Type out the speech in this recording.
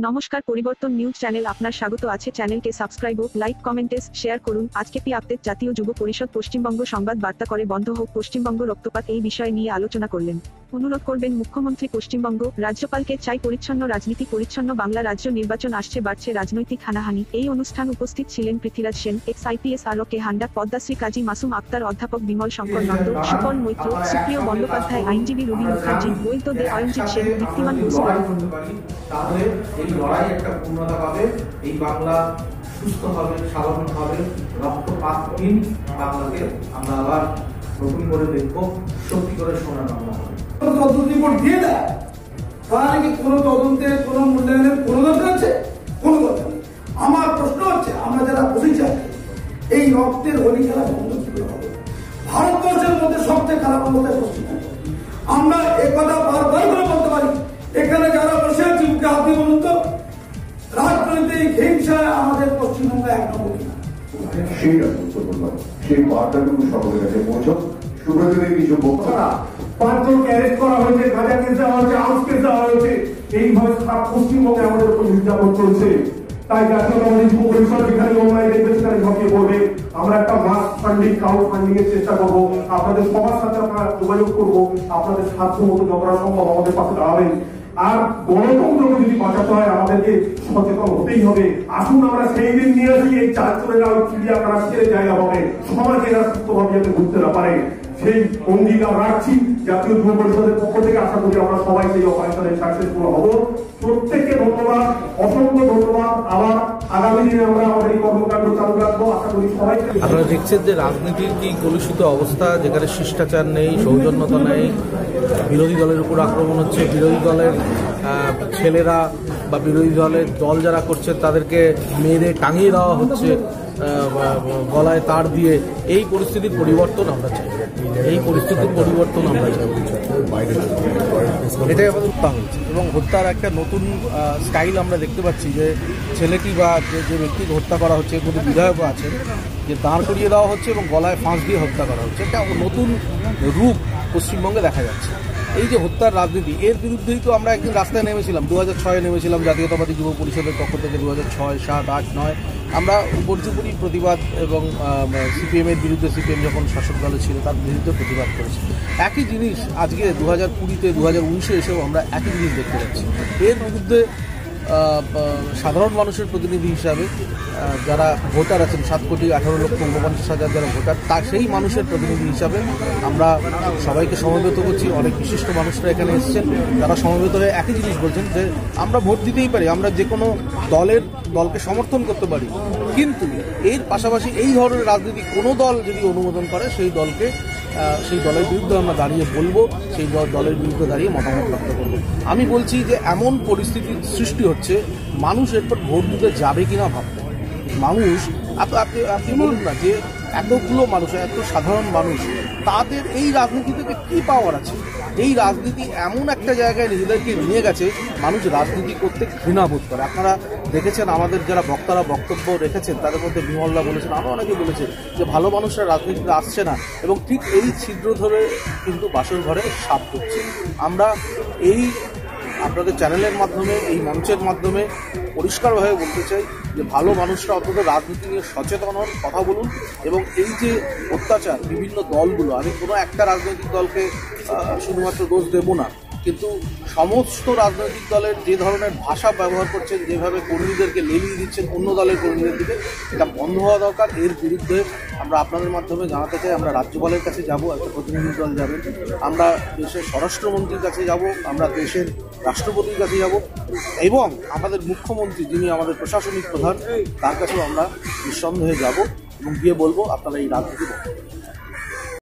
নমস্কার, পরিবর্তন news channel আপনার স্বাগত আছে। চ্যানেলকে সাবস্ক্রাইব ও লাইক কমেন্টে শেয়ার করুন। আজকে পি আপডেট জাতীয় যুব পরিষদ পশ্চিমবঙ্গ সংবাদ বার্তা করে বন্ধ হোক পশ্চিমবঙ্গ রক্তপাত এই বিষয় নিয়ে আলোচনা করলেন। অনুরোধ করবেন মুখ্যমন্ত্রী পশ্চিমবঙ্গ রাজ্যপালকে চাই পরিচ্ছন্ন রাজনীতি, পরিচ্ছন্ন বাংলা। রাজ্য নির্বাচন আসছে, বাড়ছে রাজনৈতিক হানাহানি। এই অনুষ্ঠান উপস্থিত ছিলেন Prithviraj Sen, ex IPS RK Handa, Padmashri Kazi Masum Akhtar, অধ্যাপক বিমল শঙ্কর নন্দ, সুপল মৈত্র, সুপ্রিয় বন্দ্যোপাধ্যায়, আইনজীবী রবি মুখার্জি, বৈদ্য দে, অয়নজিৎ সেন, দীপ্তিমান বসু। তাহলে এই লড়াই একটা পূর্ণতা পাবে, এই বাংলা সুস্থ হবে, স্বাভাবিক হবে, রক্তপাতহীন বাংলাকে আমরা আবার নতুন করে দেখবো, সত্যি করে সোনার বাংলা হবে। রিপোর্ট দিয়ে দেয়, তাহলে কি কোনো তদন্তের, কোনো মূল্যায়নের কোনো দরকার আছে? কোনো দরকার নেই। আমার প্রশ্ন হচ্ছে, আমরা যারা বসেছি এই রক্তের হোলি খেলা বন্ধ করে হবে। ভারতবর্ষের মধ্যে সবচেয়ে খারাপ অবস্থায় পশ্চিমবঙ্গ। আমরা একথা বারবার করে বলতে পারি, এখানে যারা বসে আছে মুখে হাতে বলুন তো, রাজনৈতিক হিংসায় আমাদের পশ্চিমবঙ্গ এক নম্বর কিনা। সেইটা গুরুত্বপূর্ণ, সেই বার্তাটুকু সকলের কাছে পৌঁছক। সুব্রতদের কিছু বক্তব্য, 5 জনকে অ্যারেস্ট করা হয়েছে, গাঁজা কেস দেওয়া হয়েছে, আউস কেস দেওয়া হয়েছে, এইভাবে সারা পশ্চিমবঙ্গে আমাদের উপর নির্যাতন চলছে। তাই জাতীয়তাবাদী যুব পরিষদ যেখানে অনলাইন দেখবে সেখানে ঝাঁপিয়ে পড়বে। আমরা একটা মাস ফান্ডিং, ক্রাউড ফান্ডিং এর চেষ্টা করবো। আপনাদের সবার সাথে আমরা যোগাযোগ করবো, আপনাদের সাধ্য মতো যতটা সম্ভব আমাদের পাশে দাঁড়াবেন। আর গণতন্ত্রকে যদি বাঁচাতে হয় আমাদেরকে সচেতন হতেই হবে। আসুন আমরা সেই দিন নিয়ে আসি, এই 4 জনেরা চিড়িয়াখানা ছেড়ে জায়গা হবে, সমাজে এরা সুস্থভাবে যাতে ঘুরতে না পারে সেই অঙ্গীকার রাখছি। জাতীয় যুব পরিষদের পক্ষ থেকে আশা করি আমরা সবাই সেই অপারেশনে সাকসেসফুল হব। প্রত্যেককে ধন্যবাদ, অসংখ্য ধন্যবাদ। আবার আগামী দিনে আমরা আমাদের এই কর্মকাণ্ড চালু রাখবো। আশা করি সবাই। আপনারা দেখছেন যে রাজনীতির কি কলুষিত অবস্থা, যেখানে শিষ্টাচার নেই, সৌজন্যতা নেই, বিরোধী দলের উপর আক্রমণ হচ্ছে, বিরোধী দলের ছেলেরা বা বিরোধী দলের দল যারা করছেন তাদেরকে মেরে টাঙিয়ে দেওয়া হচ্ছে গলায় তার দিয়ে। এই পরিস্থিতির পরিবর্তন আমরা চাই, এই পরিস্থিতির পরিবর্তন আমরা চাই। এটাই আমাদের হত্যা হয়েছে এবং হত্যার একটা নতুন স্টাইল আমরা দেখতে পাচ্ছি, যে ছেলেটি বা যে ব্যক্তিকে হত্যা করা হচ্ছে, এর মধ্যে বিধায়কও আছেন, যে দাঁড় করিয়ে দেওয়া হচ্ছে এবং গলায় ফাঁস দিয়ে হত্যা করা হচ্ছে। একটা নতুন রূপ পশ্চিমবঙ্গে দেখা যাচ্ছে। এই যে হত্যার রাজনীতি, এর বিরুদ্ধেই তো আমরা একদিন রাস্তায় নেমেছিলাম, 2006-এ নেমেছিলাম জাতীয়তাবাদী যুব পরিষদের পক্ষ থেকে। 2006, 7, 8, 9 আমরা উপর্যুপরি প্রতিবাদ এবং CPM-এর বিরুদ্ধে, CPM যখন শাসক দলে ছিল তার বিরুদ্ধে প্রতিবাদ করেছি। একই জিনিস আজকে 2020-তে 2019-এ এসেও আমরা একই জিনিস দেখতে পাচ্ছি। এর বিরুদ্ধে সাধারণ মানুষের প্রতিনিধি হিসাবে যারা ভোটার আছেন, 7,18,49,000 যারা ভোটার, তা সেই মানুষের প্রতিনিধি হিসাবে আমরা সবাইকে সমবেত করছি। অনেক বিশিষ্ট মানুষরা এখানে এসেছেন, তারা সমবেত হয়ে একই জিনিস বলছেন যে আমরা ভোট দিতেই পারি, আমরা যে কোনো দলকে সমর্থন করতে পারি, কিন্তু এর পাশাপাশি এই ধরনের রাজনীতি কোনো দল যদি অনুমোদন করে সেই দলের বিরুদ্ধে আমরা দাঁড়িয়ে বলবো, সেই দলের বিরুদ্ধে দাঁড়িয়ে মতামত ব্যক্ত করবো। আমি বলছি যে এমন পরিস্থিতির সৃষ্টি হচ্ছে, মানুষ এরপর ভোট দিতে যাবে কিনা ভাবতে। মানুষ আপনি বলুন না যে এতগুলো মানুষ, এত সাধারণ মানুষ, তাদের এই রাজনীতি থেকে কী পাওয়ার আছে? এই রাজনীতি এমন একটা জায়গায় নিজেদেরকে নিয়ে গেছে, মানুষ রাজনীতি করতে ঘৃণা বোধ করে। আপনারা দেখেছেন আমাদের যারা বক্তারা বক্তব্য রেখেছেন, তাদের মধ্যে বিমলদা বলেছেন, আরও অনেকে বলেছে যে ভালো মানুষরা রাজনীতিতে আসছে না, এবং ঠিক এই ছিদ্র ধরে কিন্তু বাসর ঘরে সাপ ঢুকছে। আমরা এই আপনাদের চ্যানেলের মাধ্যমে, এই মঞ্চের মাধ্যমে পরিষ্কারভাবে বলতে চাই যে ভালো মানুষরা অন্তত রাজনীতি নিয়ে সচেতন হন, কথা বলুন। এবং এই যে অত্যাচার বিভিন্ন দলগুলো, আমি কোনো একটা রাজনৈতিক দলকে শুধুমাত্র দোষ দেব না, কিন্তু সমস্ত রাজনৈতিক দলের যে ধরনের ভাষা ব্যবহার করছেন, যেভাবে কর্মীদেরকে লেলিয়ে দিচ্ছেন অন্য দলের কর্মীদের দিকে, এটা বন্ধ হওয়া দরকার। এর বিরুদ্ধে আমরা আপনাদের মাধ্যমে জানাতে চাই, আমরা রাজ্যপালের কাছে যাব, একটা প্রতিনিধি দল যাবেন, আমরা দেশের স্বরাষ্ট্রমন্ত্রীর কাছে যাব, আমরা দেশের রাষ্ট্রপতির কাছে যাব, এবং আমাদের মুখ্যমন্ত্রী যিনি আমাদের প্রশাসনিক প্রধান, তার কাছেও আমরা নিঃসন্দেহে যাব এবং গিয়ে বলবো আপনারা এই রাজনীতি